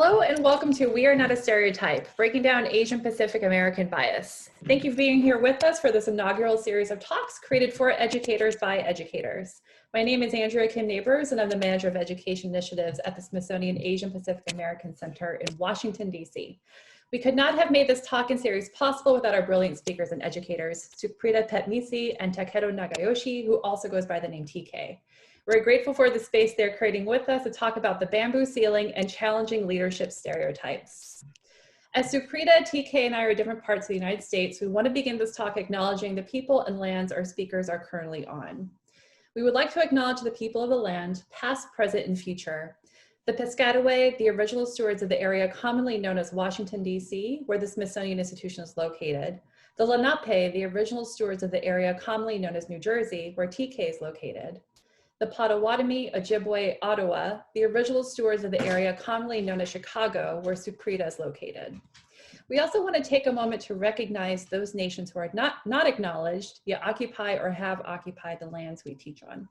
Hello and welcome to We Are Not a Stereotype, breaking down Asian Pacific American bias. Thank you for being here with us for this inaugural series of talks created for educators by educators. My name is Andrea Kim Neighbors and I'm the Manager of Education Initiatives at the Smithsonian Asian Pacific American Center in Washington, D.C. We could not have made this talk and series possible without our brilliant speakers and educators, Suprita Petmisi and Takeru Nagayoshi, who also goes by the name TK. We're grateful for the space they're creating with us to talk about the bamboo ceiling and challenging leadership stereotypes. As Suprita, TK, and I are different parts of the United States, we want to begin this talk acknowledging the people and lands our speakers are currently on. We would like to acknowledge the people of the land, past, present, and future. The Piscataway, the original stewards of the area commonly known as Washington, D.C., where the Smithsonian Institution is located. The Lenape, the original stewards of the area commonly known as New Jersey, where TK is located. The Potawatomi, Ojibwe, Ottawa, the original stewards of the area commonly known as Chicago, where Suprita is located. We also want to take a moment to recognize those nations who are not acknowledged, yet occupy or have occupied the lands we teach on.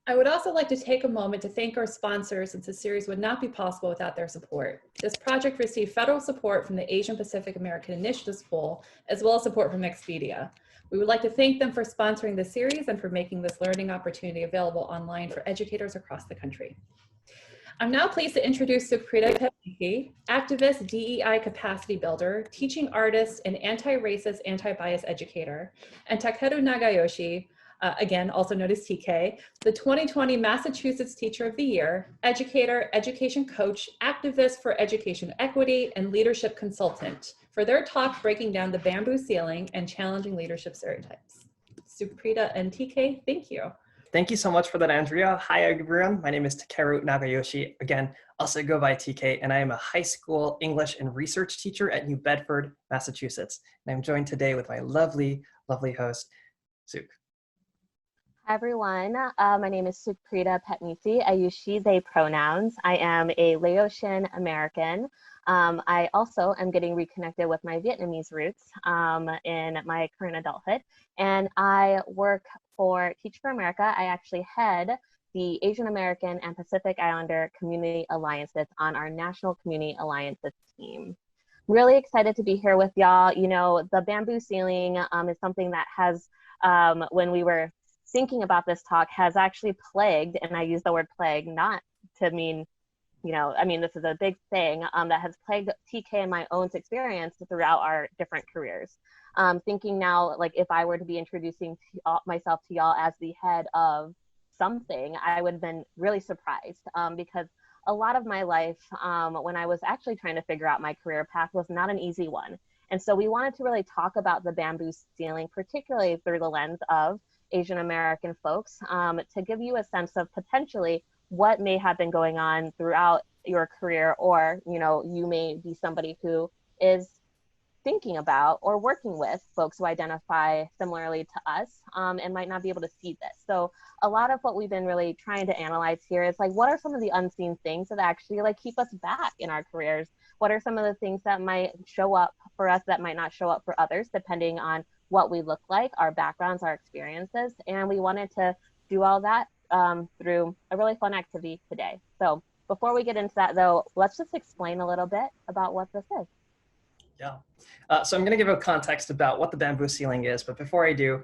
I would also like to take a moment to thank our sponsors, since this series would not be possible without their support. This project received federal support from the Asian Pacific American Initiatives Pool, as well as support from Expedia. We would like to thank them for sponsoring this series and for making this learning opportunity available online for educators across the country. I'm now pleased to introduce Suprita Petmisi, activist, DEI capacity builder, teaching artist, and anti-racist, anti-bias educator, and Takeru Nagayoshi, again, also known as TK, the 2020 Massachusetts Teacher of the Year, educator, education coach, activist for education equity, and leadership consultant, for their talk breaking down the bamboo ceiling and challenging leadership stereotypes. Suprita and TK, thank you. Thank you so much for that, Andrea. Hi, everyone. My name is Takeru Nagayoshi. Again, also go by TK, and I am a high school English and research teacher at New Bedford, Massachusetts. And I'm joined today with my lovely, lovely host, Suk. Hi, everyone. My name is Suprita Petmisi. I use she, they pronouns. I am a Laotian American. I also am getting reconnected with my Vietnamese roots in my current adulthood. And I work for Teach for America. I actually head the Asian American and Pacific Islander Community Alliances on our National Community Alliances team. Really excited to be here with y'all. You know, the bamboo ceiling is something that has, when we were thinking about this talk, has actually plagued, and I use the word plague not to mean, you know, I mean, this is a big thing that has plagued TK and my own experience throughout our different careers. Thinking now, like, if I were to be introducing myself to y'all as the head of something, I would have been really surprised because a lot of my life when I was actually trying to figure out my career path was not an easy one. And so we wanted to really talk about the bamboo ceiling, particularly through the lens of Asian American folks, to give you a sense of potentially what may have been going on throughout your career, or, you know, you may be somebody who is thinking about or working with folks who identify similarly to us and might not be able to see this. So a lot of what we've been really trying to analyze here is, like, what are some of the unseen things that actually, like, keep us back in our careers? What are some of the things that might show up for us that might not show up for others, depending on what we look like, our backgrounds, our experiences? And we wanted to do all that through a really fun activity today. So before we get into that, though, let's just explain a little bit about what this is. Yeah. So I'm going to give a context about what the bamboo ceiling is. But before I do,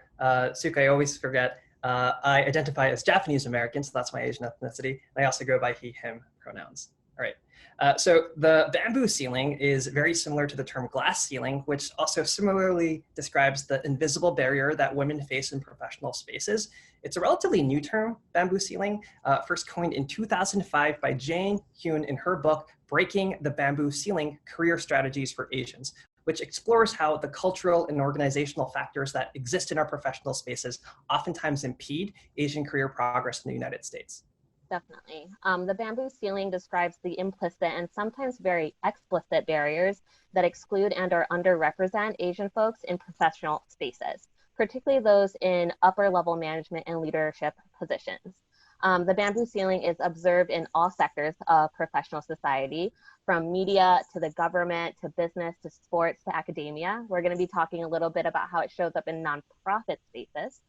Suk, I always forget, I identify as Japanese American, so that's my Asian ethnicity. And I also go by he, him pronouns. All right. So the bamboo ceiling is very similar to the term glass ceiling, which also similarly describes the invisible barrier that women face in professional spaces. It's a relatively new term, bamboo ceiling, first coined in 2005 by Jane Hyun in her book, Breaking the Bamboo Ceiling, Career Strategies for Asians, which explores how the cultural and organizational factors that exist in our professional spaces oftentimes impede Asian career progress in the United States. Definitely. The bamboo ceiling describes the implicit and sometimes very explicit barriers that exclude and or underrepresent Asian folks in professional spaces, particularly those in upper level management and leadership positions. The bamboo ceiling is observed in all sectors of professional society, from media to the government, to business, to sports, to academia. We're going to be talking a little bit about how it shows up in nonprofit spaces.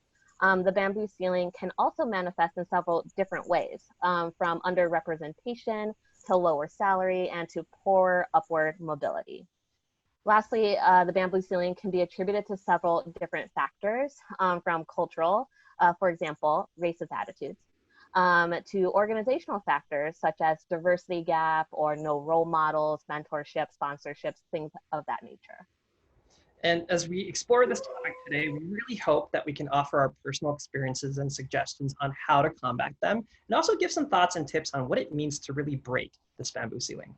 The bamboo ceiling can also manifest in several different ways, from underrepresentation to lower salary, and to poor upward mobility. Lastly, the bamboo ceiling can be attributed to several different factors, from cultural, for example, racist attitudes, to organizational factors such as diversity gap or no role models, mentorship, sponsorships, things of that nature. And as we explore this topic today, we really hope that we can offer our personal experiences and suggestions on how to combat them, and also give some thoughts and tips on what it means to really break this bamboo ceiling.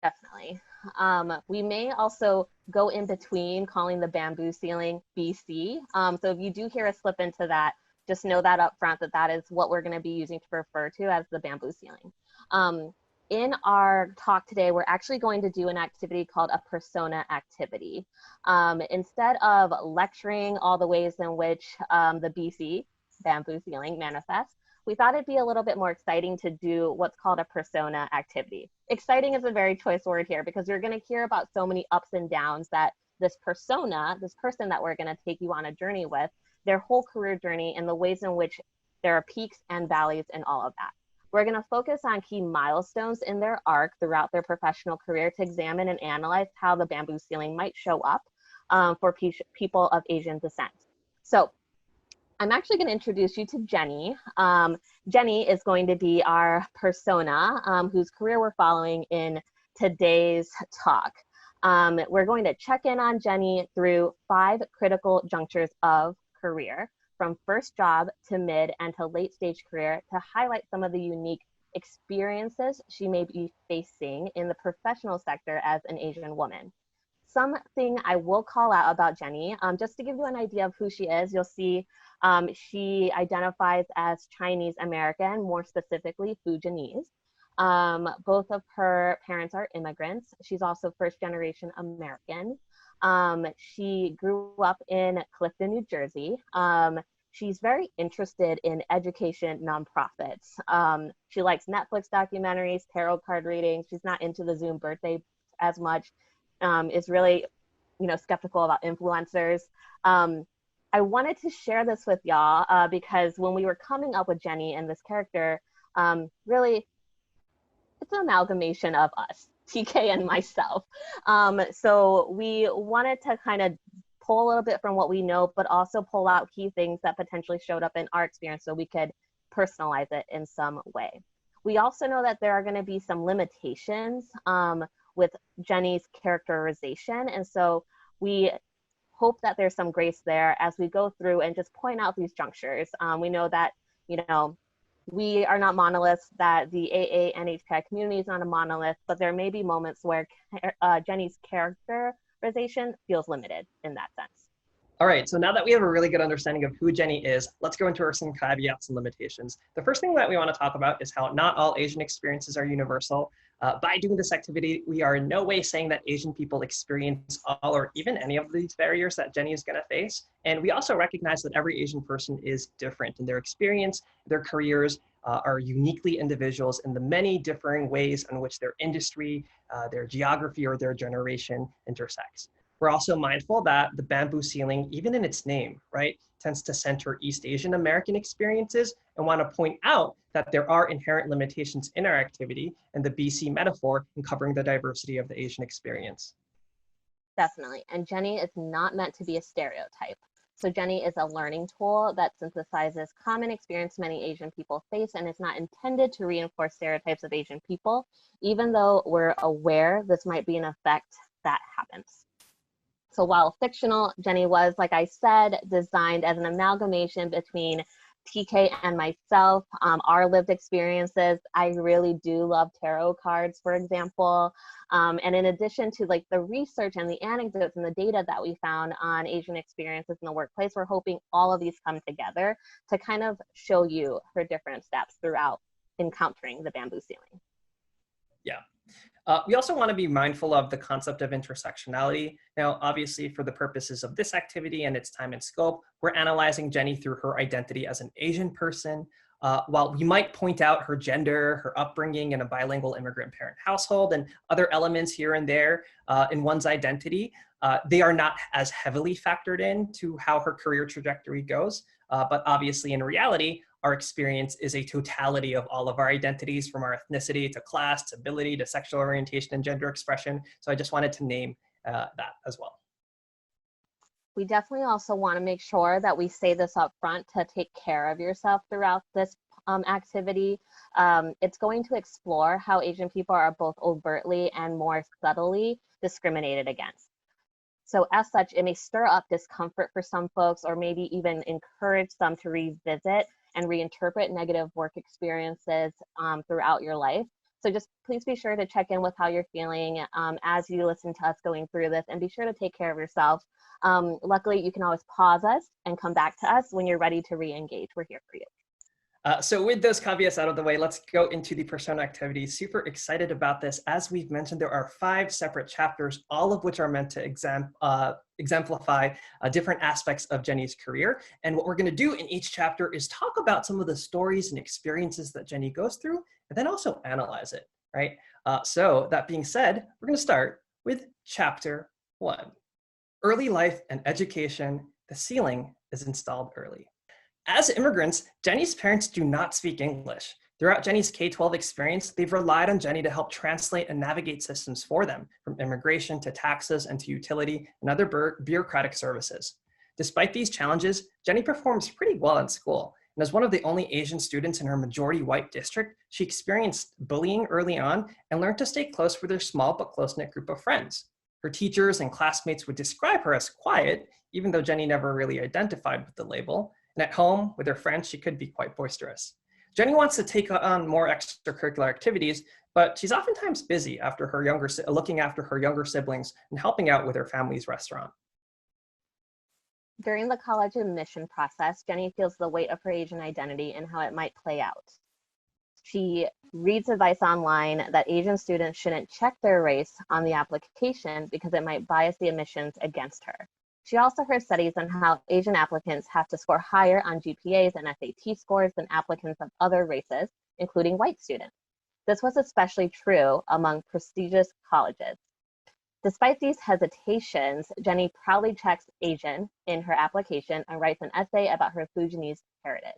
Definitely. We may also go in between calling the bamboo ceiling BC. So if you do hear us slip into that, just know that up front that that is what we're going to be using to refer to as the bamboo ceiling. In our talk today, we're actually going to do an activity called a persona activity. Instead of lecturing all the ways in which the BC, bamboo ceiling, manifests, we thought it'd be a little bit more exciting to do what's called a persona activity. Exciting is a very choice word here because you're going to hear about so many ups and downs that this persona, this person that we're going to take you on a journey with, their whole career journey and the ways in which there are peaks and valleys and all of that. We're going to focus on key milestones in their arc throughout their professional career to examine and analyze how the bamboo ceiling might show up for people of Asian descent. So I'm actually going to introduce you to Jennie. Jennie is going to be our persona whose career we're following in today's talk. We're going to check in on Jennie through 5 critical junctures of career, from first job to mid and to late stage career, to highlight some of the unique experiences she may be facing in the professional sector as an Asian woman. Something I will call out about Jennie, just to give you an idea of who she is, you'll see she identifies as Chinese American, more specifically Fujianese. Both of her parents are immigrants. She's also first generation American. She grew up in Clifton, New Jersey. She's very interested in education nonprofits. She likes Netflix documentaries, tarot card readings. She's not into the Zoom birthday as much. Is really, skeptical about influencers. I wanted to share this with y'all because when we were coming up with Jennie and this character, really, it's an amalgamation of us, TK and myself. So we wanted to kind of pull a little bit from what we know, but also pull out key things that potentially showed up in our experience so we could personalize it in some way. We also know that there are going to be some limitations with Jennie's characterization. And so we hope that there's some grace there as we go through and just point out these junctures. We know that, we are not monoliths, that the AA NHPI community is not a monolith, but there may be moments where Jennie's characterization feels limited in that sense. All right, so now that we have a really good understanding of who Jennie is, let's go into some caveats and limitations. The first thing that we want to talk about is how not all Asian experiences are universal. By doing this activity, we are in no way saying that Asian people experience all or even any of these barriers that Jennie is going to face. And we also recognize that every Asian person is different in their experience, their careers are uniquely individuals in the many differing ways in which their industry, their geography, or their generation intersects. We're also mindful that the bamboo ceiling, even in its name, right, tends to center East Asian American experiences, and want to point out that there are inherent limitations in our activity and the BC metaphor in covering the diversity of the Asian experience. Definitely, and Jennie is not meant to be a stereotype. So Jennie is a learning tool that synthesizes common experience many Asian people face and is not intended to reinforce stereotypes of Asian people, even though we're aware this might be an effect that happens. So while fictional, Jennie was, like I said, designed as an amalgamation between TK and myself, our lived experiences. I really do love tarot cards, for example. And in addition to like the research and the anecdotes and the data that we found on Asian experiences in the workplace, we're hoping all of these come together to kind of show you her different steps throughout encountering the bamboo ceiling. Yeah. We also want to be mindful of the concept of intersectionality. Now, obviously, for the purposes of this activity and its time and scope, we're analyzing Jennie through her identity as an Asian person. While we might point out her gender, her upbringing in a bilingual immigrant parent household, and other elements here and there in one's identity, they are not as heavily factored in to how her career trajectory goes. But obviously, in reality, our experience is a totality of all of our identities, from our ethnicity to class to ability to sexual orientation and gender expression. So I just wanted to name that as well. We definitely also want to make sure that we say this up front to take care of yourself throughout this activity. It's going to explore how Asian people are both overtly and more subtly discriminated against. So as such, it may stir up discomfort for some folks, or maybe even encourage some to revisit and reinterpret negative work experiences throughout your life. So just please be sure to check in with how you're feeling as you listen to us going through this, and be sure to take care of yourself. Luckily, you can always pause us and come back to us when you're ready to re-engage. We're here for you. So with those caveats out of the way, let's go into the persona activities. Super excited about this. As we've mentioned, there are 5 separate chapters, all of which are meant to exemplify different aspects of Jennie's career. And what we're going to do in each chapter is talk about some of the stories and experiences that Jennie goes through, and then also analyze it, right? So that being said, we're going to start with chapter 1. Early life and education, the ceiling is installed early. As immigrants, Jennie's parents do not speak English. Throughout Jennie's K-12 experience, they've relied on Jennie to help translate and navigate systems for them, from immigration to taxes and to utility and other bureaucratic services. Despite these challenges, Jennie performs pretty well in school, and as one of the only Asian students in her majority white district, she experienced bullying early on and learned to stay close with her small but close-knit group of friends. Her teachers and classmates would describe her as quiet, even though Jennie never really identified with the label. And at home, with her friends, she could be quite boisterous. Jennie wants to take on more extracurricular activities, but she's oftentimes busy looking after her younger siblings and helping out with her family's restaurant. During the college admission process, Jennie feels the weight of her Asian identity and how it might play out. She reads advice online that Asian students shouldn't check their race on the application because it might bias the admissions against her. She also heard studies on how Asian applicants have to score higher on GPAs and SAT scores than applicants of other races, including white students. This was especially true among prestigious colleges. Despite these hesitations, Jennie proudly checks Asian in her application and writes an essay about her Fujianese heritage.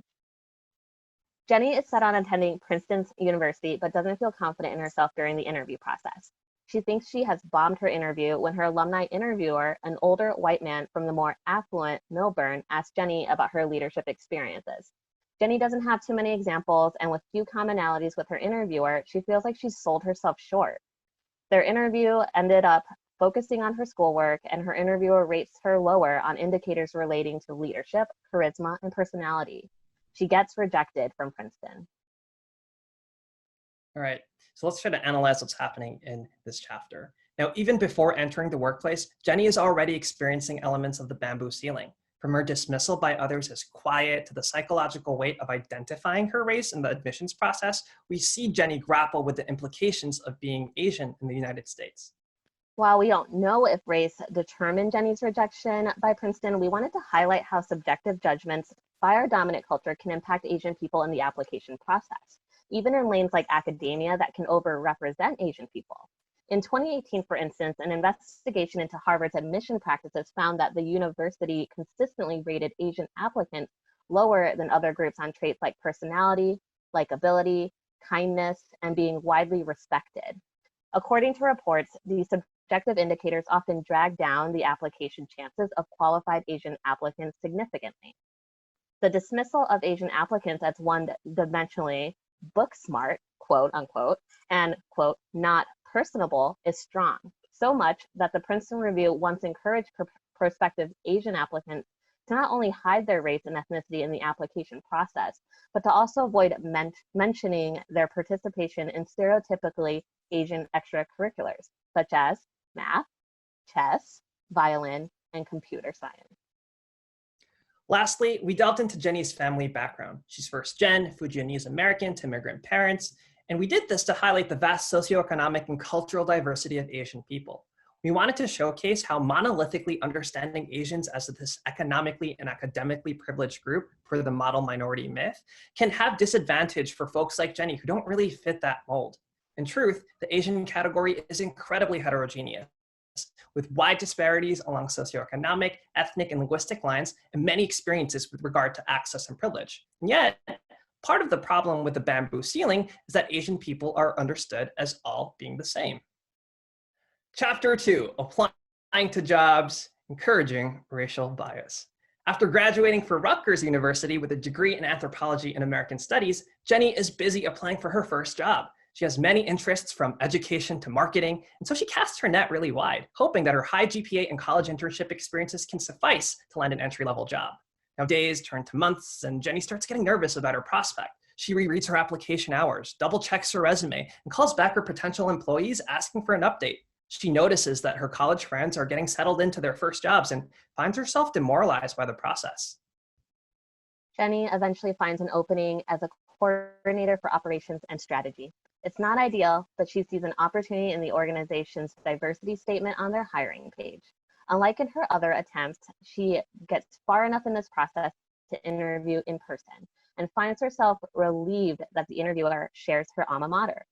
Jennie is set on attending Princeton University, but doesn't feel confident in herself during the interview process. She thinks she has bombed her interview when her alumni interviewer, an older white man from the more affluent Milburn, asked Jennie about her leadership experiences. Jennie doesn't have too many examples, and with few commonalities with her interviewer, she feels like she's sold herself short. Their interview ended up focusing on her schoolwork, and her interviewer rates her lower on indicators relating to leadership, charisma, and personality. She gets rejected from Princeton. All right, so let's try to analyze what's happening in this chapter. Now, even before entering the workplace, Jennie is already experiencing elements of the bamboo ceiling. From her dismissal by others as quiet to the psychological weight of identifying her race in the admissions process, we see Jennie grapple with the implications of being Asian in the United States. While we don't know if race determined Jennie's rejection by Princeton, we wanted to highlight how subjective judgments by our dominant culture can impact Asian people in the application process, even in lanes like academia that can overrepresent Asian people. In 2018, for instance, an investigation into Harvard's admission practices found that the university consistently rated Asian applicants lower than other groups on traits like personality, likability, kindness, and being widely respected. According to reports, these subjective indicators often drag down the application chances of qualified Asian applicants significantly. The dismissal of Asian applicants as one-dimensionally book smart, quote unquote, and quote, not personable is strong, so much that the Princeton Review once encouraged prospective Asian applicants to not only hide their race and ethnicity in the application process, but to also avoid mentioning their participation in stereotypically Asian extracurriculars, such as math, chess, violin, and computer science. Lastly, we delved into Jennie's family background. She's first gen, Fujianese American to immigrant parents, and we did this to highlight the vast socioeconomic and cultural diversity of Asian people. We wanted to showcase how monolithically understanding Asians as this economically and academically privileged group for the model minority myth can have disadvantage for folks like Jennie who don't really fit that mold. In truth, the Asian category is incredibly heterogeneous, with wide disparities along socioeconomic, ethnic, and linguistic lines, and many experiences with regard to access and privilege. And yet, part of the problem with the bamboo ceiling is that Asian people are understood as all being the same. Chapter 2, Applying to Jobs, Encouraging Racial Bias. After graduating from Rutgers University with a degree in anthropology and American studies, Jennie is busy applying for her first job. She has many interests from education to marketing, and so she casts her net really wide, hoping that her high GPA and college internship experiences can suffice to land an entry-level job. Now days turn to months, and Jennie starts getting nervous about her prospect. She rereads her application hours, double-checks her resume, and calls back her potential employees asking for an update. She notices that her college friends are getting settled into their first jobs and finds herself demoralized by the process. Jennie eventually finds an opening as a coordinator for operations and strategy. It's not ideal, but she sees an opportunity in the organization's diversity statement on their hiring page. Unlike in her other attempts, she gets far enough in this process to interview in person and finds herself relieved that the interviewer shares her alma mater.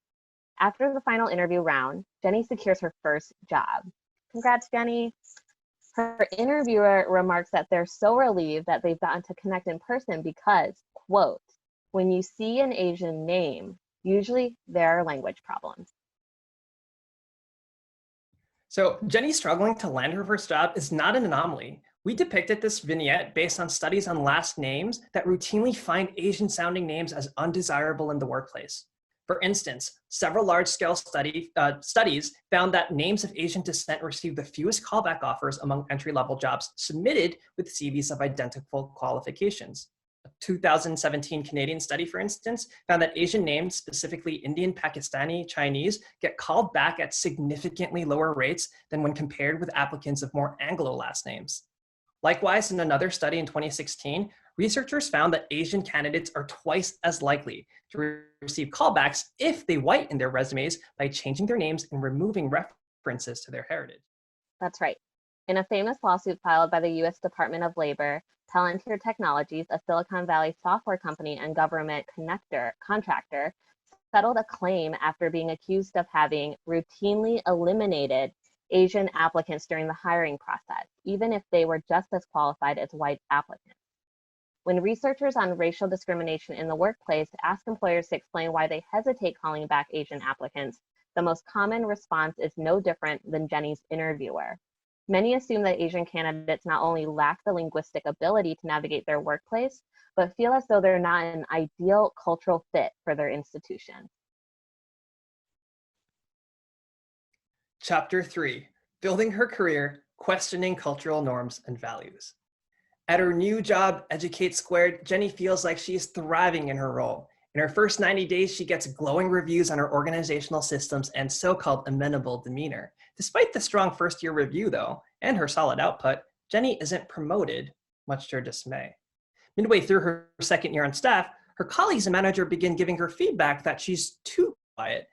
After the final interview round, Jennie secures her first job. Congrats, Jennie. Her interviewer remarks that they're so relieved that they've gotten to connect in person because, quote, when you see an Asian name, usually there are language problems. So Jennie struggling to land her first job is not an anomaly. We depicted this vignette based on studies on last names that routinely find Asian-sounding names as undesirable in the workplace. For instance, several large-scale studies found that names of Asian descent received the fewest callback offers among entry-level jobs submitted with CVs of identical qualifications. A 2017 Canadian study, for instance, found that Asian names, specifically Indian, Pakistani, Chinese, get called back at significantly lower rates than when compared with applicants of more Anglo last names. Likewise, in another study in 2016, researchers found that Asian candidates are twice as likely to receive callbacks if they whiten their resumes by changing their names and removing references to their heritage. That's right. In a famous lawsuit filed by the US Department of Labor, Palantir Technologies, a Silicon Valley software company and government contractor, settled a claim after being accused of having routinely eliminated Asian applicants during the hiring process, even if they were just as qualified as white applicants. When researchers on racial discrimination in the workplace ask employers to explain why they hesitate calling back Asian applicants, the most common response is no different than Jennie's interviewer. Many assume that Asian candidates not only lack the linguistic ability to navigate their workplace, but feel as though they're not an ideal cultural fit for their institution. Chapter 3, Building Her Career, Questioning Cultural Norms and Values. At her new job, Educate Squared, Jennie feels like she is thriving in her role. In her first 90 days, she gets glowing reviews on her organizational systems and so-called amenable demeanor. Despite the strong first-year review, though, and her solid output, Jennie isn't promoted, much to her dismay. Midway through her second year on staff, her colleagues and manager begin giving her feedback that she's too quiet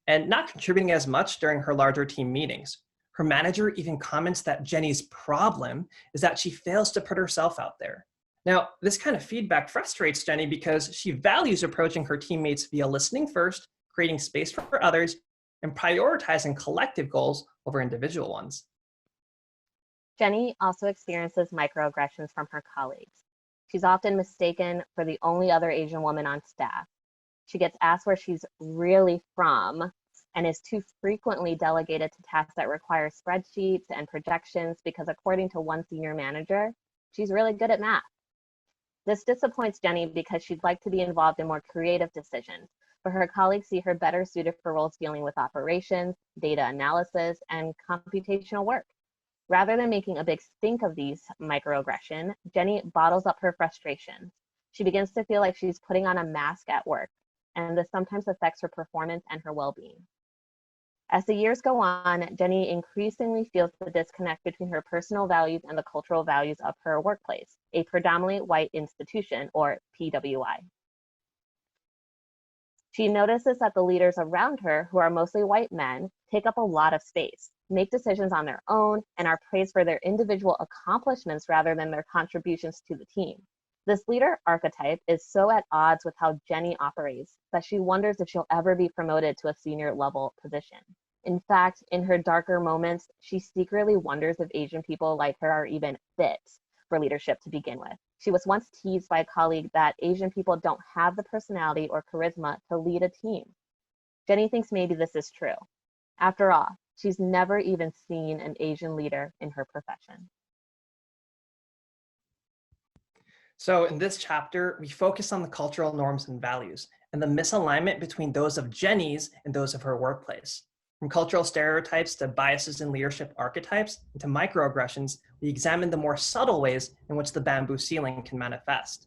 and not contributing as much during her larger team meetings. Her manager even comments that Jennie's problem is that she fails to put herself out there. Now, this kind of feedback frustrates Jennie because she values approaching her teammates via listening first, creating space for others, and prioritizing collective goals over individual ones. Jennie also experiences microaggressions from her colleagues. She's often mistaken for the only other Asian woman on staff. She gets asked where she's really from and is too frequently delegated to tasks that require spreadsheets and projections because, according to one senior manager, she's really good at math. This disappoints Jennie because she'd like to be involved in more creative decisions, but her colleagues see her better suited for roles dealing with operations, data analysis, and computational work. Rather than making a big stink of these microaggressions, Jennie bottles up her frustrations. She begins to feel like she's putting on a mask at work, and this sometimes affects her performance and her well-being. As the years go on, Jennie increasingly feels the disconnect between her personal values and the cultural values of her workplace, a predominantly white institution, or PWI. She notices that the leaders around her, who are mostly white men, take up a lot of space, make decisions on their own, and are praised for their individual accomplishments rather than their contributions to the team. This leader archetype is so at odds with how Jennie operates that she wonders if she'll ever be promoted to a senior level position. In fact, in her darker moments, she secretly wonders if Asian people like her are even fit for leadership to begin with. She was once teased by a colleague that Asian people don't have the personality or charisma to lead a team. Jennie thinks maybe this is true. After all, she's never even seen an Asian leader in her profession. So in this chapter, we focus on the cultural norms and values and the misalignment between those of Jennie's and those of her workplace. From cultural stereotypes to biases in leadership archetypes and to microaggressions, we examine the more subtle ways in which the bamboo ceiling can manifest.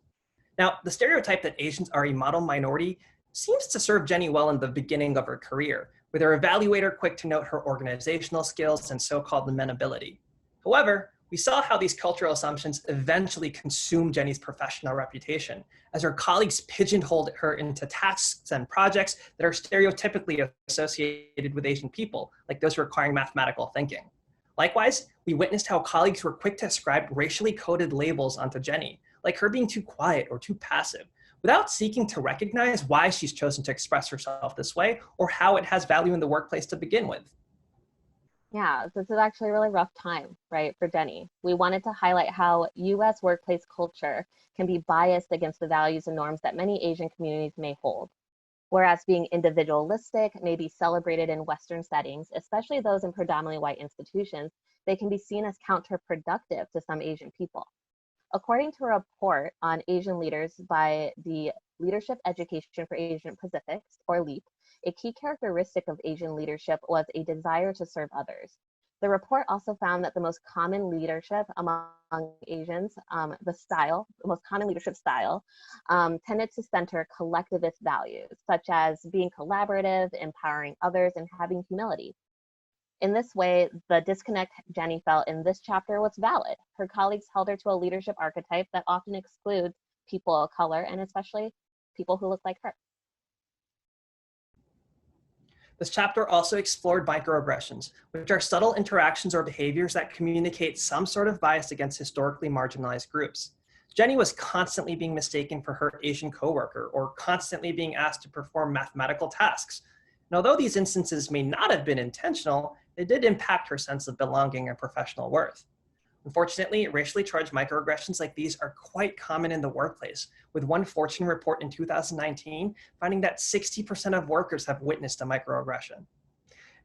Now, the stereotype that Asians are a model minority seems to serve Jennie well in the beginning of her career, with her evaluator quick to note her organizational skills and so-called amenability. However, we saw how these cultural assumptions eventually consumed Jennie's professional reputation, as her colleagues pigeonholed her into tasks and projects that are stereotypically associated with Asian people, like those requiring mathematical thinking. Likewise, we witnessed how colleagues were quick to ascribe racially coded labels onto Jennie, like her being too quiet or too passive, without seeking to recognize why she's chosen to express herself this way or how it has value in the workplace to begin with. Yeah, this is actually a really rough time, right, for Jennie. We wanted to highlight how US workplace culture can be biased against the values and norms that many Asian communities may hold. Whereas being individualistic may be celebrated in Western settings, especially those in predominantly white institutions, they can be seen as counterproductive to some Asian people. According to a report on Asian leaders by the Leadership Education for Asian Pacifics, or LEAP, a key characteristic of Asian leadership was a desire to serve others. The report also found that the most common leadership among Asians, the most common leadership style, tended to center collectivist values, such as being collaborative, empowering others, and having humility. In this way, the disconnect Jennie felt in this chapter was valid. Her colleagues held her to a leadership archetype that often excludes people of color, and especially people who look like her. This chapter also explored microaggressions, which are subtle interactions or behaviors that communicate some sort of bias against historically marginalized groups. Jennie was constantly being mistaken for her Asian coworker or constantly being asked to perform mathematical tasks. And although these instances may not have been intentional, they did impact her sense of belonging and professional worth. Unfortunately, racially charged microaggressions like these are quite common in the workplace, with one Fortune report in 2019 finding that 60% of workers have witnessed a microaggression.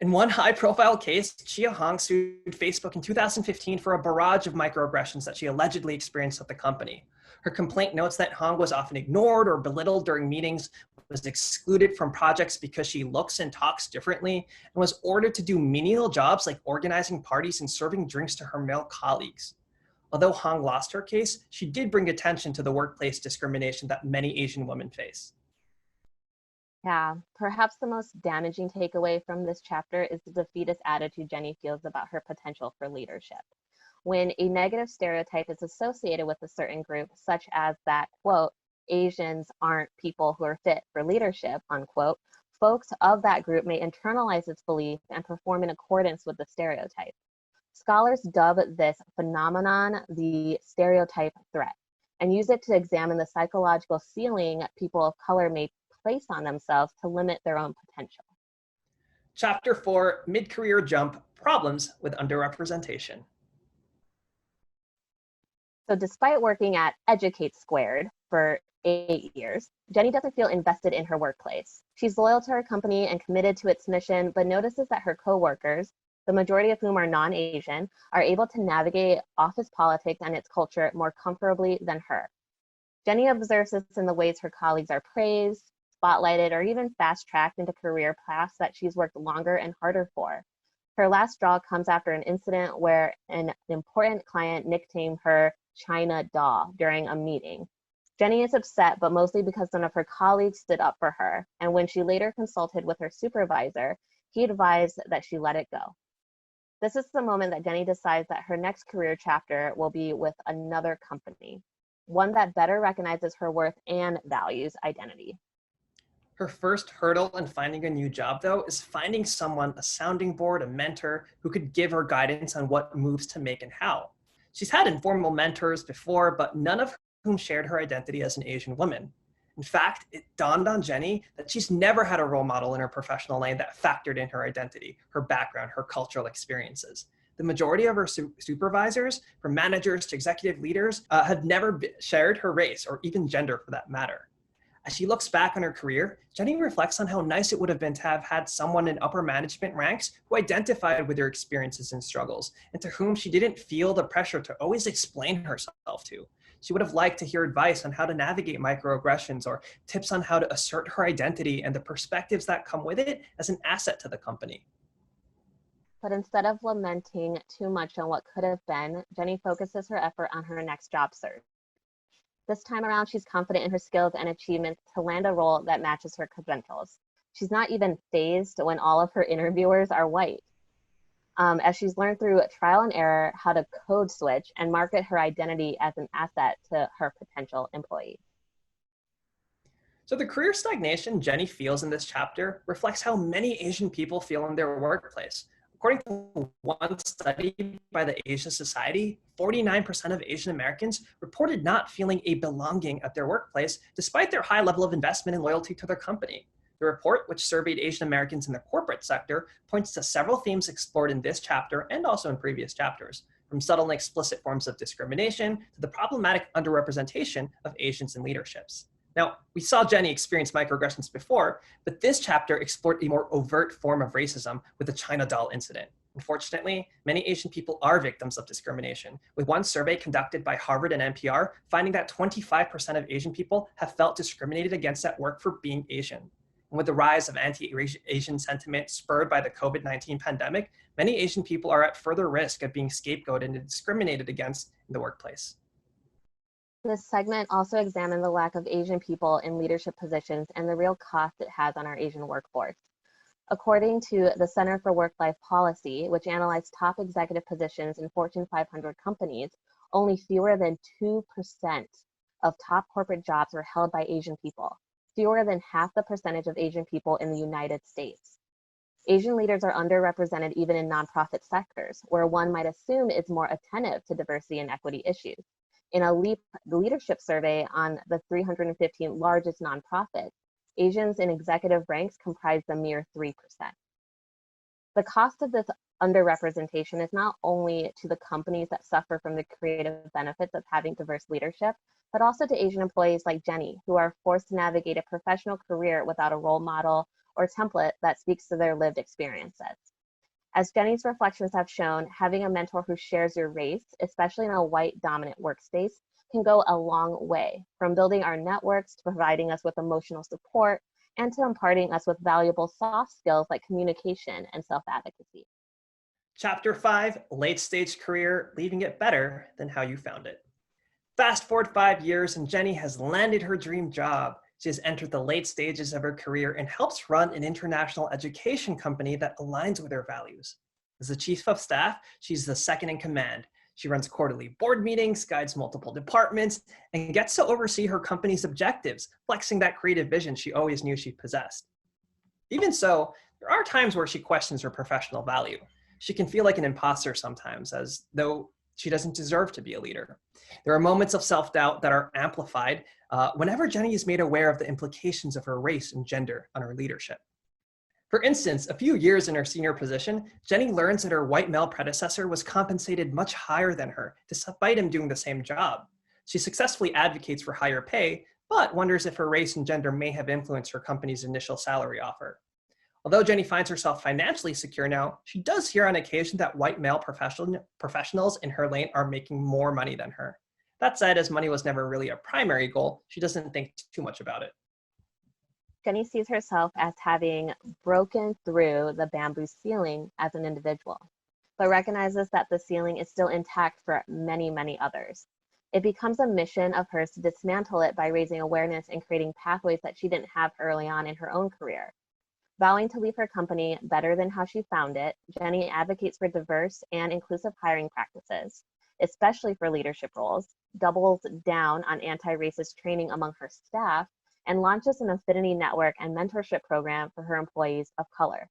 In one high-profile case, Chia Hong sued Facebook in 2015 for a barrage of microaggressions that she allegedly experienced at the company. Her complaint notes that Hong was often ignored or belittled during meetings, was excluded from projects because she looks and talks differently, and was ordered to do menial jobs like organizing parties and serving drinks to her male colleagues. Although Hong lost her case, she did bring attention to the workplace discrimination that many Asian women face. Yeah, perhaps the most damaging takeaway from this chapter is the defeatist attitude Jennie feels about her potential for leadership. When a negative stereotype is associated with a certain group, such as that, quote, Asians aren't people who are fit for leadership, unquote, folks of that group may internalize this belief and perform in accordance with the stereotype. Scholars dub this phenomenon the stereotype threat and use it to examine the psychological ceiling people of color may place on themselves to limit their own potential. Chapter 4, Mid-Career Jump, Problems with Underrepresentation. So despite working at Educate Squared for 8 years, Jennie doesn't feel invested in her workplace. She's loyal to her company and committed to its mission, but notices that her coworkers, the majority of whom are non-Asian, are able to navigate office politics and its culture more comfortably than her. Jennie observes this in the ways her colleagues are praised, spotlighted, or even fast-tracked into career paths that she's worked longer and harder for. Her last straw comes after an incident where an important client nicknamed her China Doll during a meeting. Jennie is upset, but mostly because none of her colleagues stood up for her, and when she later consulted with her supervisor, he advised that she let it go. This is the moment that Jennie decides that her next career chapter will be with another company, one that better recognizes her worth and values identity. Her first hurdle in finding a new job, though, is finding someone, a sounding board, a mentor, who could give her guidance on what moves to make and how. She's had informal mentors before, but none of whom shared her identity as an Asian woman. In fact, it dawned on Jennie that she's never had a role model in her professional lane that factored in her identity, her background, her cultural experiences. The majority of her supervisors, from managers to executive leaders, have never shared her race or even gender for that matter. As she looks back on her career, Jennie reflects on how nice it would have been to have had someone in upper management ranks who identified with her experiences and struggles, and to whom she didn't feel the pressure to always explain herself to. She would have liked to hear advice on how to navigate microaggressions or tips on how to assert her identity and the perspectives that come with it as an asset to the company. But instead of lamenting too much on what could have been, Jennie focuses her effort on her next job search. This time around, she's confident in her skills and achievements to land a role that matches her credentials. She's not even fazed when all of her interviewers are white, as she's learned through trial and error how to code switch and market her identity as an asset to her potential employees. So the career stagnation Jennie feels in this chapter reflects how many Asian people feel in their workplace. According to one study by the Asia Society, 49% of Asian Americans reported not feeling a belonging at their workplace despite their high level of investment and loyalty to their company. The report, which surveyed Asian Americans in the corporate sector, points to several themes explored in this chapter and also in previous chapters, from subtle and explicit forms of discrimination to the problematic underrepresentation of Asians in leaderships. Now, we saw Jennie experience microaggressions before, but this chapter explored a more overt form of racism with the China doll incident. Unfortunately, many Asian people are victims of discrimination, with one survey conducted by Harvard and NPR finding that 25% of Asian people have felt discriminated against at work for being Asian. And with the rise of anti-Asian sentiment spurred by the COVID-19 pandemic, many Asian people are at further risk of being scapegoated and discriminated against in the workplace. This segment also examined the lack of Asian people in leadership positions and the real cost it has on our Asian workforce. According to the Center for Work-Life Policy, which analyzed top executive positions in Fortune 500 companies, only fewer than 2% of top corporate jobs were held by Asian people, fewer than half the percentage of Asian people in the United States. Asian leaders are underrepresented even in nonprofit sectors, where one might assume is more attentive to diversity and equity issues. In a leadership survey on the 315 largest nonprofits, Asians in executive ranks comprise a mere 3%. The cost of this underrepresentation is not only to the companies that suffer from the creative benefits of having diverse leadership, but also to Asian employees like Jennie, who are forced to navigate a professional career without a role model or template that speaks to their lived experiences. As Jennie's reflections have shown, having a mentor who shares your race, especially in a white-dominant workspace, can go a long way, from building our networks to providing us with emotional support and to imparting us with valuable soft skills like communication and self-advocacy. Chapter 5, Late Stage Career, Leaving It Better Than How You Found It. Fast forward 5 years and Jennie has landed her dream job. She has entered the late stages of her career and helps run an international education company that aligns with her values. As the chief of staff, she's the second in command. She runs quarterly board meetings, guides multiple departments, and gets to oversee her company's objectives, flexing that creative vision she always knew she possessed. Even so, there are times where she questions her professional value. She can feel like an imposter sometimes, as though she doesn't deserve to be a leader. There are moments of self-doubt that are amplified whenever Jennie is made aware of the implications of her race and gender on her leadership. For instance, a few years in her senior position, Jennie learns that her white male predecessor was compensated much higher than her, despite him doing the same job. She successfully advocates for higher pay, but wonders if her race and gender may have influenced her company's initial salary offer. Although Jennie finds herself financially secure now, she does hear on occasion that white male professionals in her lane are making more money than her. That said, as money was never really a primary goal, she doesn't think too much about it. Jennie sees herself as having broken through the bamboo ceiling as an individual, but recognizes that the ceiling is still intact for many, many others. It becomes a mission of hers to dismantle it by raising awareness and creating pathways that she didn't have early on in her own career. Vowing to leave her company better than how she found it, Jennie advocates for diverse and inclusive hiring practices, especially for leadership roles, doubles down on anti-racist training among her staff, and launches an affinity network and mentorship program for her employees of color.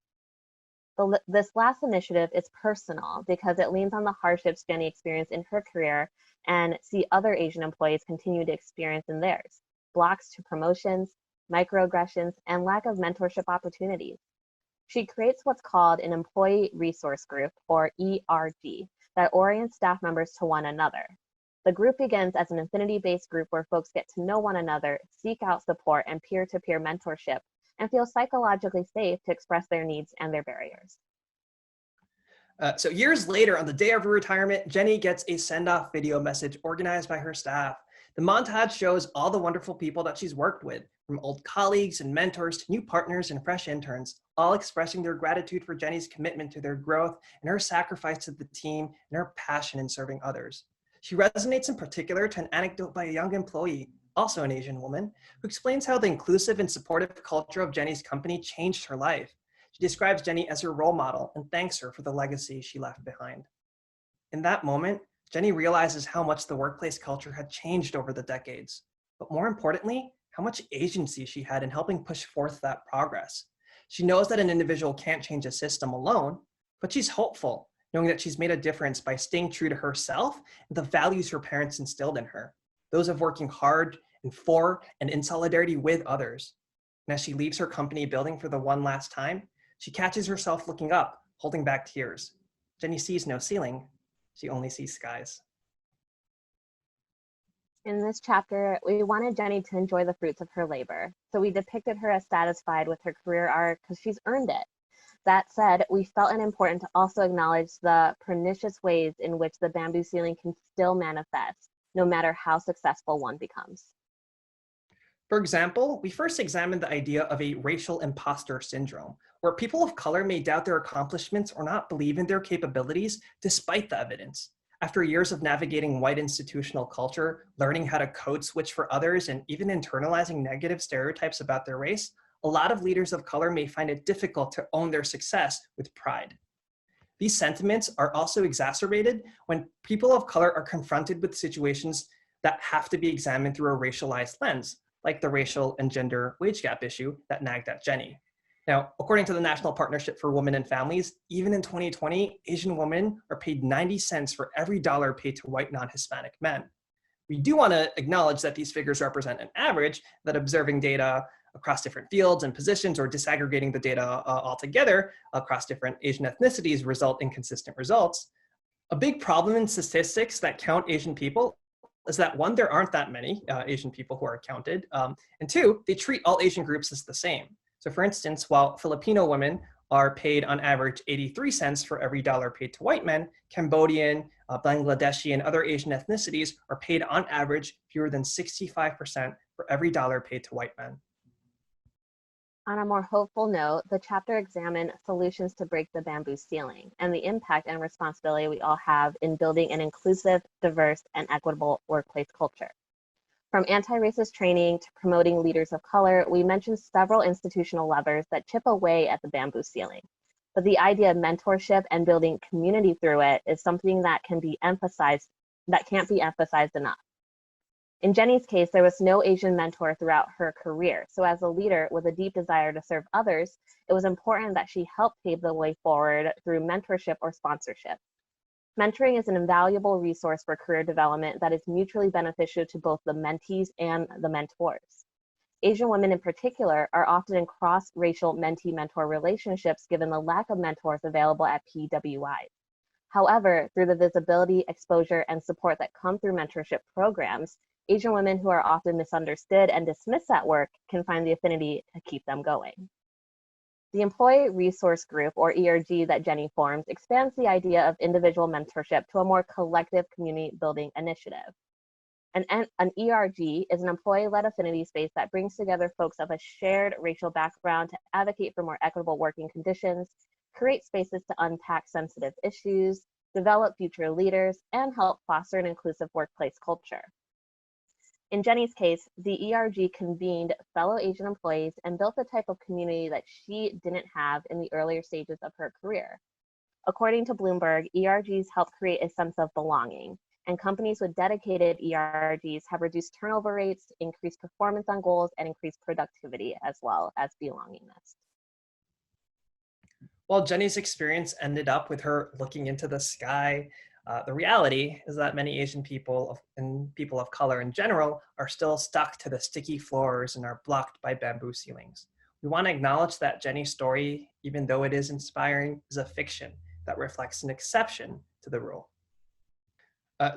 This last initiative is personal because it leans on the hardships Jennie experienced in her career and see other Asian employees continue to experience in theirs: blocks to promotions, microaggressions, and lack of mentorship opportunities. She creates what's called an Employee Resource Group, or ERG, that orients staff members to one another. The group begins as an affinity-based group where folks get to know one another, seek out support and peer-to-peer mentorship, and feel psychologically safe to express their needs and their barriers. So years later, on the day of her retirement, Jennie gets a send-off video message organized by her staff. The montage shows all the wonderful people that she's worked with, from old colleagues and mentors to new partners and fresh interns, all expressing their gratitude for Jennie's commitment to their growth and her sacrifice to the team and her passion in serving others. She resonates in particular to an anecdote by a young employee, also an Asian woman, who explains how the inclusive and supportive culture of Jennie's company changed her life. She describes Jennie as her role model and thanks her for the legacy she left behind. In that moment, Jennie realizes how much the workplace culture had changed over the decades, but more importantly, how much agency she had in helping push forth that progress. She knows that an individual can't change a system alone, but she's hopeful, knowing that she's made a difference by staying true to herself and the values her parents instilled in her, those of working hard and for and in solidarity with others. And as she leaves her company building for the one last time, she catches herself looking up, holding back tears. Jennie sees no ceiling, she only sees skies. In this chapter, we wanted Jennie to enjoy the fruits of her labor, so we depicted her as satisfied with her career arc because she's earned it. That said, we felt it important to also acknowledge the pernicious ways in which the bamboo ceiling can still manifest, no matter how successful one becomes. For example, we first examined the idea of a racial imposter syndrome, where people of color may doubt their accomplishments or not believe in their capabilities despite the evidence. After years of navigating white institutional culture, learning how to code switch for others, and even internalizing negative stereotypes about their race, a lot of leaders of color may find it difficult to own their success with pride. These sentiments are also exacerbated when people of color are confronted with situations that have to be examined through a racialized lens, like the racial and gender wage gap issue that nagged at Jennie. Now, according to the National Partnership for Women and Families, even in 2020, Asian women are paid 90 cents for every dollar paid to white non-Hispanic men. We do want to acknowledge that these figures represent an average, that observing data across different fields and positions or disaggregating the data altogether across different Asian ethnicities result in consistent results. A big problem in statistics that count Asian people is that one, there aren't that many Asian people who are counted, and two, they treat all Asian groups as the same. So for instance, while Filipino women are paid on average 83 cents for every dollar paid to white men, Cambodian, Bangladeshi, and other Asian ethnicities are paid on average fewer than 65% for every dollar paid to white men. On a more hopeful note, the chapter examined solutions to break the bamboo ceiling and the impact and responsibility we all have in building an inclusive, diverse, and equitable workplace culture. From anti-racist training to promoting leaders of color, we mentioned several institutional levers that chip away at the bamboo ceiling. But the idea of mentorship and building community through it is something that can't be emphasized enough. In Jennie's case, there was no Asian mentor throughout her career. So as a leader with a deep desire to serve others, it was important that she helped pave the way forward through mentorship or sponsorship. Mentoring is an invaluable resource for career development that is mutually beneficial to both the mentees and the mentors. Asian women in particular are often in cross-racial mentee-mentor relationships given the lack of mentors available at PWIs. However, through the visibility, exposure, and support that come through mentorship programs, Asian women who are often misunderstood and dismissed at work can find the affinity to keep them going. The Employee Resource Group, or ERG, that Jennie forms expands the idea of individual mentorship to a more collective community building initiative. An ERG is an employee-led affinity space that brings together folks of a shared racial background to advocate for more equitable working conditions, create spaces to unpack sensitive issues, develop future leaders, and help foster an inclusive workplace culture. In Jennie's case, the ERG convened fellow Asian employees and built the type of community that she didn't have in the earlier stages of her career. According to Bloomberg, ERGs help create a sense of belonging. And companies with dedicated ERGs have reduced turnover rates, increased performance on goals, and increased productivity as well as belongingness. While Jennie's experience ended up with her looking into the sky, the reality is that many Asian people and people of color in general are still stuck to the sticky floors and are blocked by bamboo ceilings. We want to acknowledge that Jennie's story, even though it is inspiring, is a fiction that reflects an exception to the rule.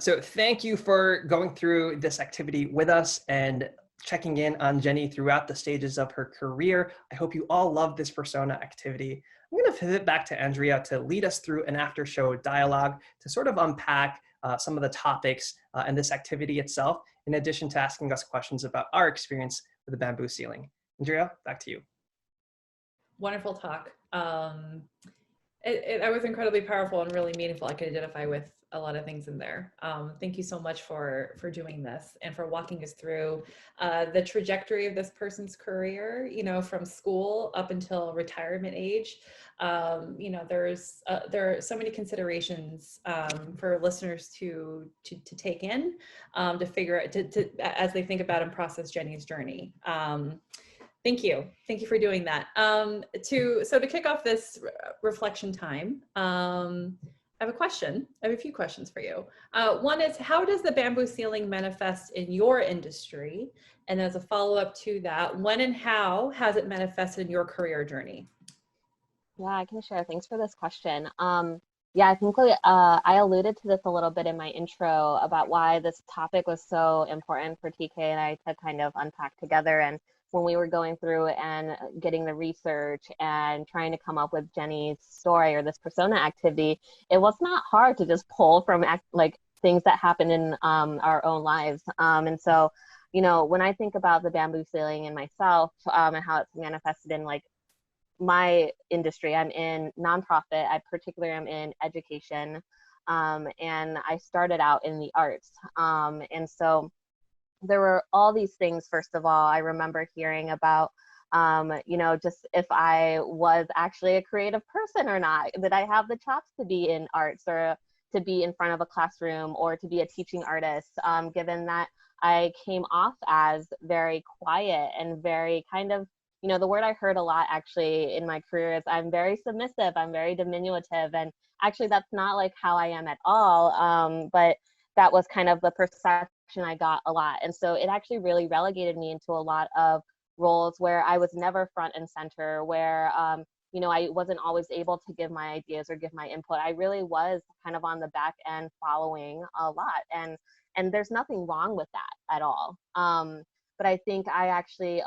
So thank you for going through this activity with us and checking in on Jennie throughout the stages of her career. I hope you all love this persona activity. I'm going to pivot back to Andrea to lead us through an after-show dialogue to sort of unpack some of the topics and this activity itself, in addition to asking us questions about our experience with the bamboo ceiling. Andrea, back to you. Wonderful talk. That was incredibly powerful and really meaningful. I could identify with a lot of things in there. Thank you so much for doing this and for walking us through the trajectory of this person's career, you know, from school up until retirement age. You know, there are so many considerations for listeners to take in, to figure out, as they think about and process Jennie's journey. Thank you. Thank you for doing that. So to kick off this reflection time, I have a question. I have a few questions for you. One is, how does the bamboo ceiling manifest in your industry? And as a follow-up to that, when and how has it manifested in your career journey? Yeah, I can share. Thanks for this question. Yeah, I think I alluded to this a little bit in my intro about why this topic was so important for TK and I to kind of unpack together. And when we were going through and getting the research and trying to come up with Jennie's story or this persona activity, it was not hard to just pull from like things that happen in our own lives. And so, you know, when I think about the bamboo ceiling and myself and how it's manifested in like my industry, I'm in nonprofit. I particularly am in education, and I started out in the arts. And so there were all these things. First of all, I remember hearing about, you know, just if I was actually a creative person or not, that I have the chops to be in arts or to be in front of a classroom or to be a teaching artist, given that I came off as very quiet and very kind of, you know, the word I heard a lot actually in my career is I'm very submissive, I'm very diminutive, and actually that's not like how I am at all, but that was kind of the perception I got a lot. And so it actually really relegated me into a lot of roles where I was never front and center, where, you know, I wasn't always able to give my ideas or give my input. I really was kind of on the back end following a lot. And there's nothing wrong with that at all. But I think I actually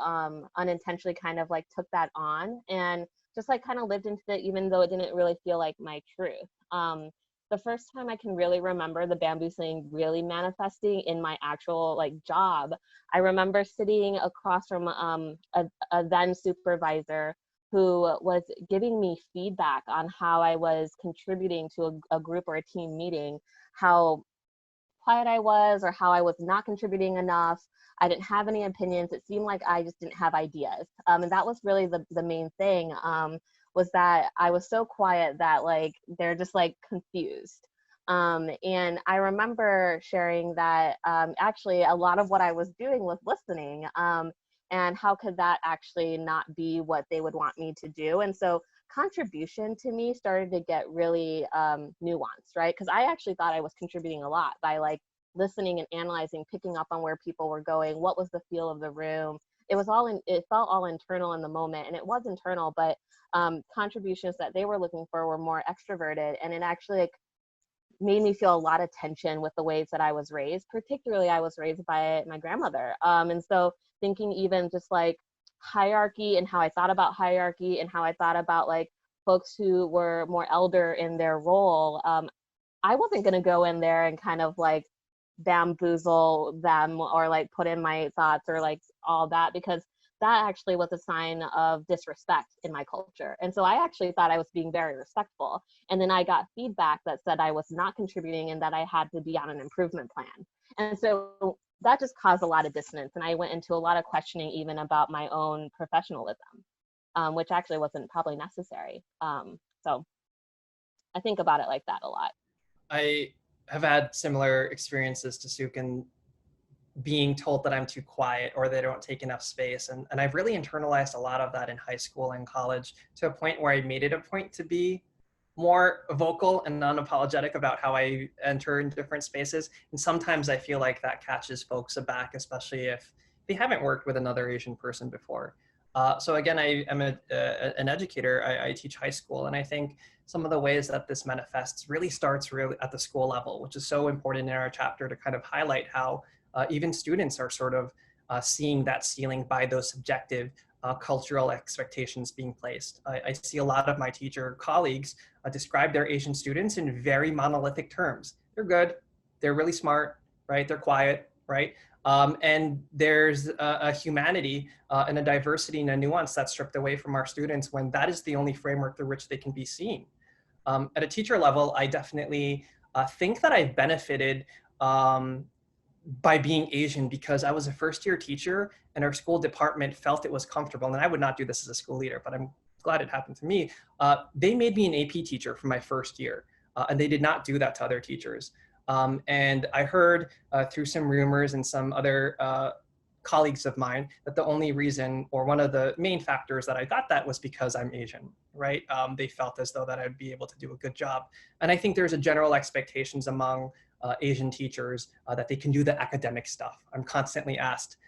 unintentionally kind of like took that on and just like kind of lived into it, even though it didn't really feel like my truth. The first time I can really remember the bamboo ceiling really manifesting in my actual like job, I remember sitting across from a then supervisor who was giving me feedback on how I was contributing to a group or a team meeting, how quiet I was or how I was not contributing enough. I didn't have any opinions. It seemed like I just didn't have ideas. And that was really the main thing, was that I was so quiet that like they're just like confused. And I remember sharing that actually a lot of what I was doing was listening. And how could that actually not be what they would want me to do? And so contribution to me started to get really nuanced, right? Because I actually thought I was contributing a lot by like listening and analyzing, picking up on where people were going, what was the feel of the room. It felt all internal in the moment, and it was internal, but contributions that they were looking for were more extroverted, and it actually like made me feel a lot of tension with the ways that I was raised. Particularly, I was raised by my grandmother, and so thinking even just like hierarchy and how I thought about hierarchy and how I thought about like folks who were more elder in their role, I wasn't going to go in there and kind of like bamboozle them or like put in my thoughts or like all that, because that actually was a sign of disrespect in my culture. And so I actually thought I was being very respectful. And then I got feedback that said I was not contributing and that I had to be on an improvement plan. And so that just caused a lot of dissonance. And I went into a lot of questioning even about my own professionalism, which actually wasn't probably necessary. So I think about it like that a lot. I have had similar experiences to Suk in being told that I'm too quiet or they don't take enough space. And I've really internalized a lot of that in high school and college to a point where I made it a point to be more vocal and unapologetic about how I enter in different spaces. And sometimes I feel like that catches folks aback, especially if they haven't worked with another Asian person before. So again, I am an educator. I teach high school, and I think some of the ways that this manifests really starts really at the school level, which is so important in our chapter to kind of highlight how even students are sort of seeing that ceiling by those subjective cultural expectations being placed. I see a lot of my teacher colleagues describe their Asian students in very monolithic terms. They're good, they're really smart, right? They're quiet, right? And there's a humanity and a diversity and a nuance that's stripped away from our students when that is the only framework through which they can be seen. At a teacher level, I definitely think that I've benefited by being Asian because I was a first-year teacher and our school department felt it was comfortable. And I would not do this as a school leader, but I'm glad it happened to me. They made me an AP teacher for my first year, and they did not do that to other teachers. And I heard through some rumors and some other colleagues of mine that the only reason or one of the main factors that I got that was because I'm Asian, right? They felt as though that I'd be able to do a good job. And I think there's a general expectations among Asian teachers that they can do the academic stuff. I'm constantly asked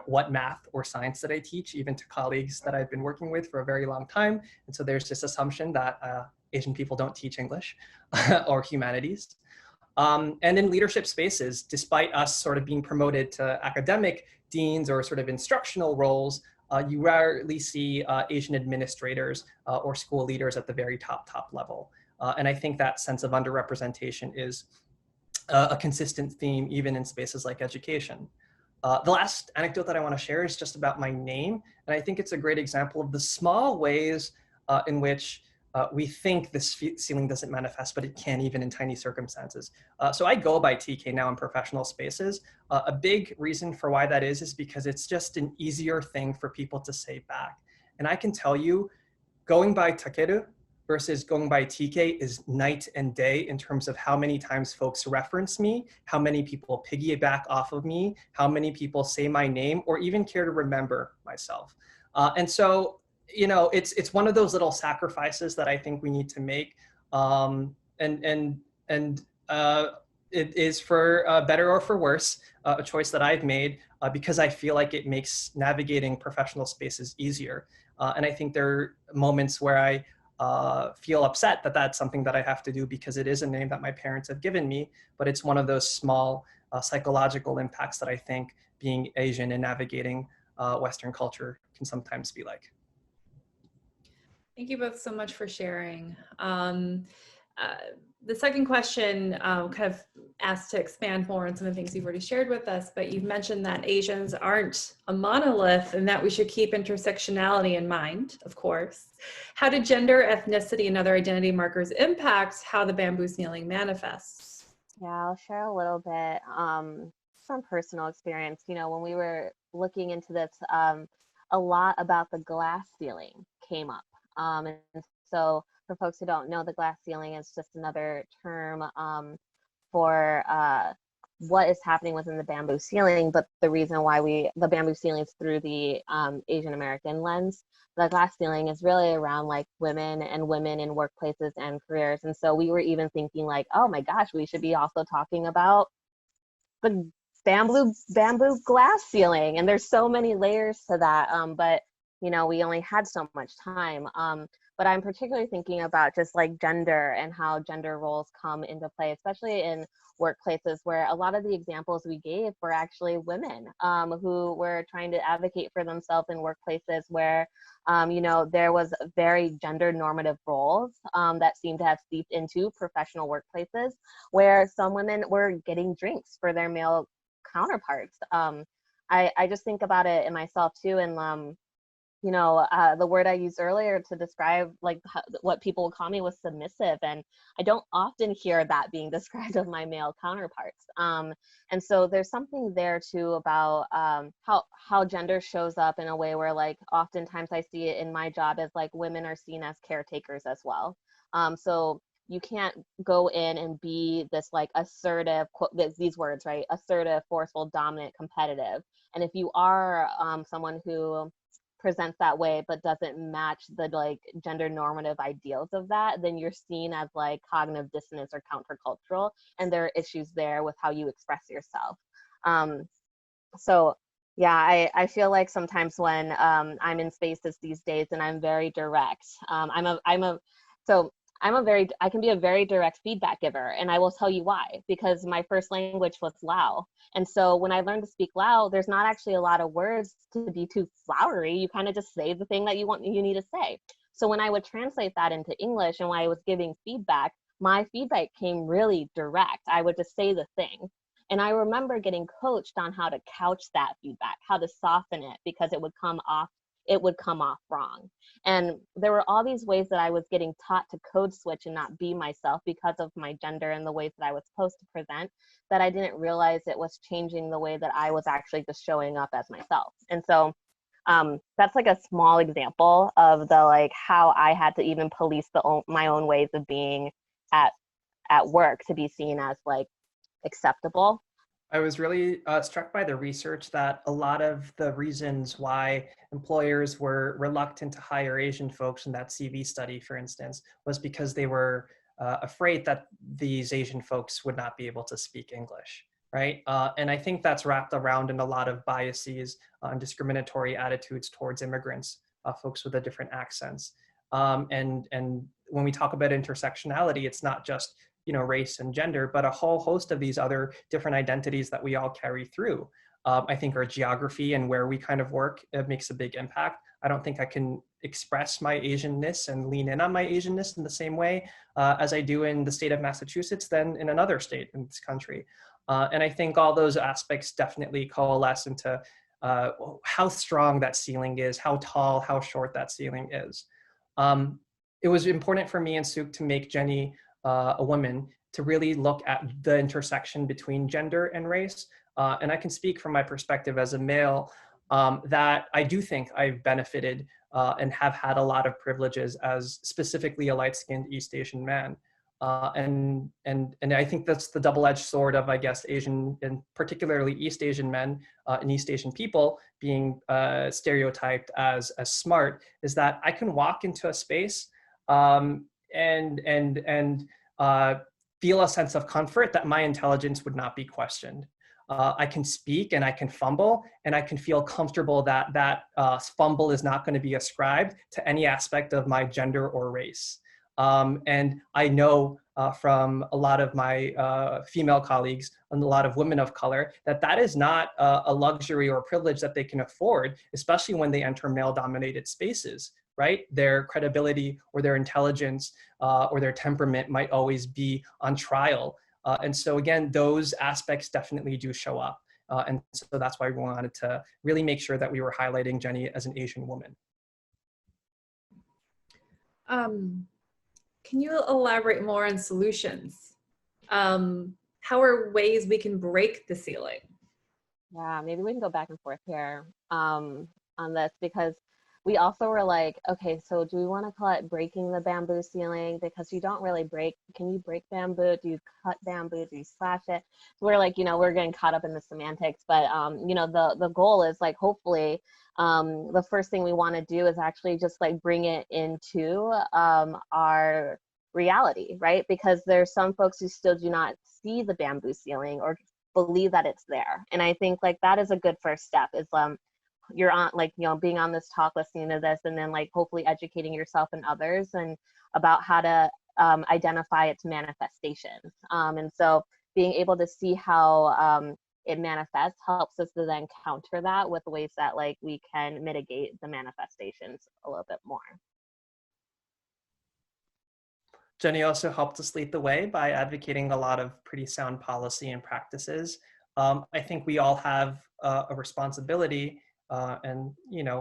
what math or science that I teach, even to colleagues that I've been working with for a very long time. And so there's this assumption that Asian people don't teach English or humanities. And in leadership spaces, despite us sort of being promoted to academic deans or sort of instructional roles, you rarely see Asian administrators or school leaders at the very top level. And I think that sense of underrepresentation is a consistent theme even in spaces like education. The last anecdote that I want to share is just about my name. And I think it's a great example of the small ways in which we think this ceiling doesn't manifest, but it can even in tiny circumstances. So I go by TK now in professional spaces. A big reason for why that is because it's just an easier thing for people to say back. And I can tell you, going by Takeru versus going by TK is night and day in terms of how many times folks reference me, how many people piggyback off of me, how many people say my name, or even care to remember myself. And so, you know, it's one of those little sacrifices that I think we need to make. And it is for better or for worse, a choice that I've made because I feel like it makes navigating professional spaces easier. And I think there are moments where I feel upset that that's something that I have to do because it is a name that my parents have given me, but it's one of those small psychological impacts that I think being Asian and navigating Western culture can sometimes be like. Thank you both so much for sharing. The second question kind of asked to expand more on some of the things you've already shared with us, but you've mentioned that Asians aren't a monolith and that we should keep intersectionality in mind, of course. How do gender, ethnicity, and other identity markers impact how the bamboo ceiling manifests? Yeah, I'll share a little bit some personal experience. You know, when we were looking into this, a lot about the glass ceiling came up. And so for folks who don't know, the glass ceiling is just another term for what is happening within the bamboo ceiling, but the reason why the bamboo ceiling is through the Asian American lens. The glass ceiling is really around like women in workplaces and careers. And so we were even thinking like, oh my gosh, we should be also talking about the bamboo glass ceiling. And there's so many layers to that. But you know, we only had so much time. But I'm particularly thinking about just like gender and how gender roles come into play, especially in workplaces where a lot of the examples we gave were actually women who were trying to advocate for themselves in workplaces where, you know, there was very gender normative roles that seemed to have seeped into professional workplaces where some women were getting drinks for their male counterparts. I just think about it in myself too, and you know, the word I used earlier to describe like what people would call me was submissive, and I don't often hear that being described of my male counterparts. And so there's something there too about how gender shows up in a way where like oftentimes I see it in my job as like women are seen as caretakers as well. So you can't go in and be this like assertive, these words, right? Assertive, forceful, dominant, competitive. And if you are someone who presents that way but doesn't match the like gender normative ideals of that, then you're seen as like cognitive dissonance or countercultural, and there are issues there with how you express yourself. So yeah, I feel like sometimes when I'm in spaces these days and I'm very direct, I can be a very direct feedback giver, and I will tell you why. Because my first language was Lao, and so when I learned to speak Lao, there's not actually a lot of words to be too flowery. You kind of just say the thing that you need to say. So when I would translate that into English and when I was giving feedback, my feedback came really direct. I would just say the thing. And I remember getting coached on how to couch that feedback, how to soften it, because it would come off wrong. And there were all these ways that I was getting taught to code switch and not be myself because of my gender and the ways that I was supposed to present, that I didn't realize it was changing the way that I was actually just showing up as myself. And so that's like a small example of the like how I had to even police my own ways of being at work to be seen as like acceptable. I was really struck by the research that a lot of the reasons why employers were reluctant to hire Asian folks in that CV study, for instance, was because they were afraid that these Asian folks would not be able to speak English, right? And I think that's wrapped around in a lot of biases and discriminatory attitudes towards immigrants, folks with a different accents. And when we talk about intersectionality, it's not just race and gender, but a whole host of these other different identities that we all carry through. I think our geography and where we kind of work, it makes a big impact. I don't think I can express my Asianness and lean in on my Asianness in the same way as I do in the state of Massachusetts than in another state in this country. And I think all those aspects definitely coalesce into how strong that ceiling is, how tall, how short that ceiling is. It was important for me and Suk to make Jennie a woman to really look at the intersection between gender and race. And I can speak from my perspective as a male that I do think I've benefited and have had a lot of privileges as specifically a light-skinned East Asian man. And I think that's the double-edged sword of, I guess, Asian and particularly East Asian men and East Asian people being stereotyped as smart, is that I can walk into a space and feel a sense of comfort that my intelligence would not be questioned. I can speak and I can fumble, and I can feel comfortable that that fumble is not going to be ascribed to any aspect of my gender or race. And I know from a lot of my female colleagues and a lot of women of color that that is not a luxury or privilege that they can afford, especially when they enter male-dominated spaces, right? Their credibility or their intelligence or their temperament might always be on trial. And so again, those aspects definitely do show up. And so that's why we wanted to really make sure that we were highlighting Jennie as an Asian woman. Can you elaborate more on solutions? How are ways we can break the ceiling? Yeah, maybe we can go back and forth here on this, because we also were like, okay, so do we want to call it breaking the bamboo ceiling? Because you don't really break. Can you break bamboo? Do you cut bamboo? Do you slash it? So we're like, we're getting caught up in the semantics, but the goal is like, hopefully the first thing we want to do is actually just like bring it into our reality, right? Because there's some folks who still do not see the bamboo ceiling or believe that it's there. And I think like that is a good first step, is you're on like, being on this talk, listening to this, and then like hopefully educating yourself and others and about how to identify its manifestations. And so being able to see how it manifests helps us to then counter that with ways that like we can mitigate the manifestations a little bit more. Jennie also helped us lead the way by advocating a lot of pretty sound policy and practices. I think we all have a responsibility, and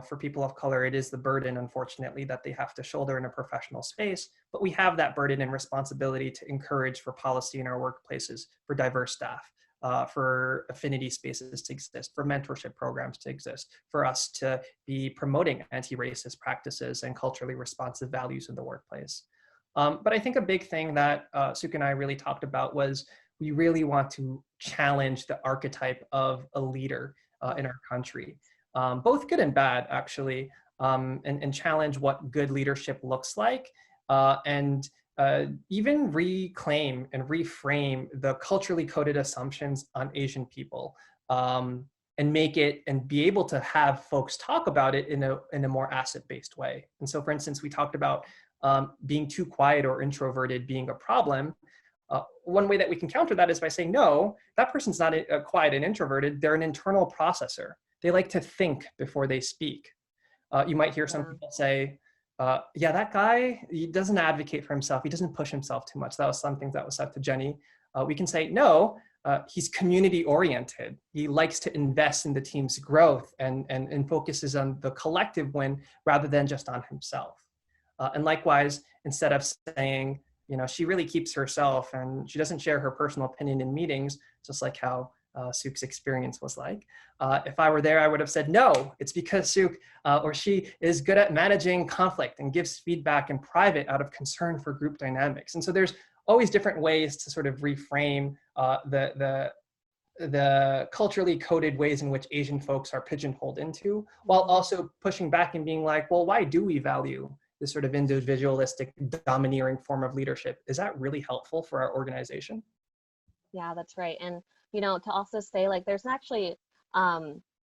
for people of color, it is the burden, unfortunately, that they have to shoulder in a professional space, but we have that burden and responsibility to encourage for policy in our workplaces, for diverse staff, for affinity spaces to exist, for mentorship programs to exist, for us to be promoting anti-racist practices and culturally responsive values in the workplace. But I think a big thing that Suk and I really talked about was we really want to challenge the archetype of a leader in our country, both good and bad, actually, and challenge what good leadership looks like, and even reclaim and reframe the culturally coded assumptions on Asian people, and make it and be able to have folks talk about it in a more asset-based way. And so, for instance, we talked about being too quiet or introverted being a problem. One way that we can counter that is by saying, no, that person's not quiet and introverted. They're an internal processor. They like to think before they speak. You might hear some people say, yeah, that guy, he doesn't advocate for himself. He doesn't push himself too much. That was something that was said to Jennie. We can say, no, he's community oriented. He likes to invest in the team's growth and focuses on the collective win rather than just on himself. And likewise, instead of saying, she really keeps herself and she doesn't share her personal opinion in meetings, just like how Suk's experience was like. If I were there, I would have said, no, it's because Suk or she is good at managing conflict and gives feedback in private out of concern for group dynamics. And so there's always different ways to sort of reframe the culturally coded ways in which Asian folks are pigeonholed into, while also pushing back and being like, well, why do we value this sort of individualistic, domineering form of leadership? Is that really helpful for our organization? Yeah, that's right. And, to also say, like, there's actually,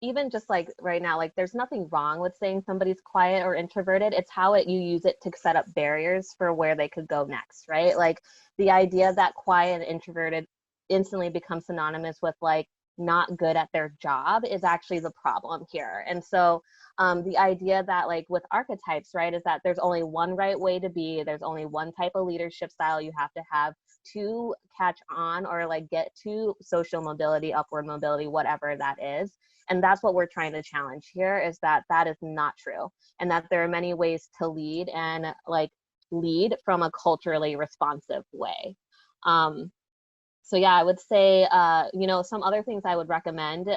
even just like right now, like there's nothing wrong with saying somebody's quiet or introverted. It's how you use it to set up barriers for where they could go next, right? Like the idea that quiet and introverted instantly becomes synonymous with like not good at their job is actually the problem here. And so the idea that like with archetypes, right, is that there's only one right way to be, there's only one type of leadership style you have to have to catch on or like get to social mobility, upward mobility, whatever that is. And that's what we're trying to challenge here, is that that is not true, and that there are many ways to lead and like lead from a culturally responsive way. So yeah, I would say, some other things I would recommend.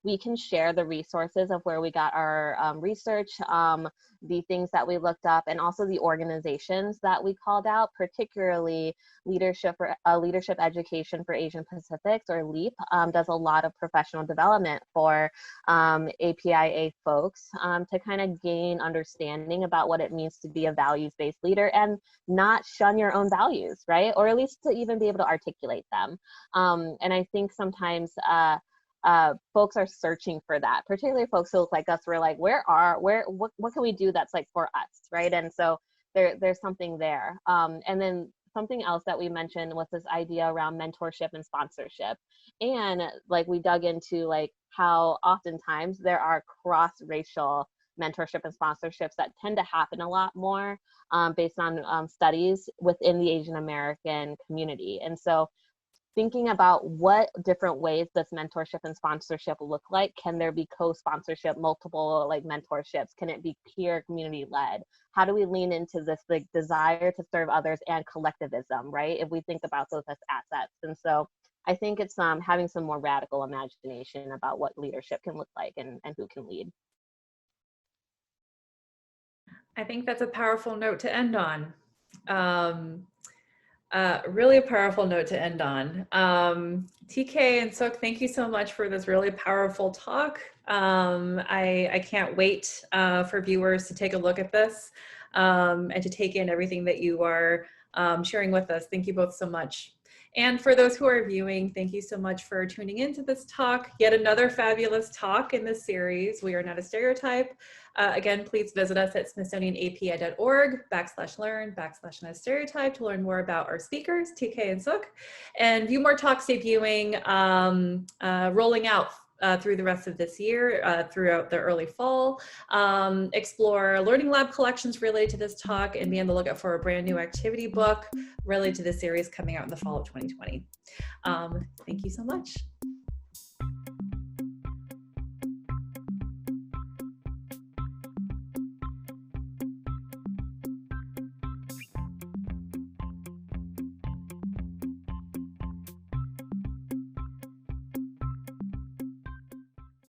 We can share the resources of where we got our research, the things that we looked up, and also the organizations that we called out, particularly Leadership Education for Asian Pacifics, or LEAP, does a lot of professional development for APIA folks to kind of gain understanding about what it means to be a values-based leader and not shun your own values, right? Or at least to even be able to articulate them. And I think sometimes folks are searching for that, particularly folks who look like us. We're like, what can we do that's like for us, right? And so there's something there. And then something else that we mentioned was this idea around mentorship and sponsorship. And like we dug into like how oftentimes there are cross-racial mentorship and sponsorships that tend to happen a lot more based on studies within the Asian American community. And so thinking about what different ways does mentorship and sponsorship look like. Can there be co-sponsorship, multiple like mentorships? Can it be peer community led? How do we lean into this like desire to serve others and collectivism, right? If we think about those as assets. And so I think it's having some more radical imagination about what leadership can look like and who can lead. I think that's a powerful note to end on. Really a powerful note to end on. TK and Suk, thank you so much for this really powerful talk. I can't wait for viewers to take a look at this and to take in everything that you are sharing with us. Thank you both so much. And for those who are viewing, thank you so much for tuning into this talk. Yet another fabulous talk in this series, We Are Not a Stereotype. Again, please visit us at smithsonianapi.org/learn/not-a-stereotype to learn more about our speakers, TK and Suk, and view more talks debuting, rolling out through the rest of this year, throughout the early fall. Explore Learning Lab collections related to this talk, and be on the lookout for a brand new activity book related to this series coming out in the fall of 2020. Thank you so much.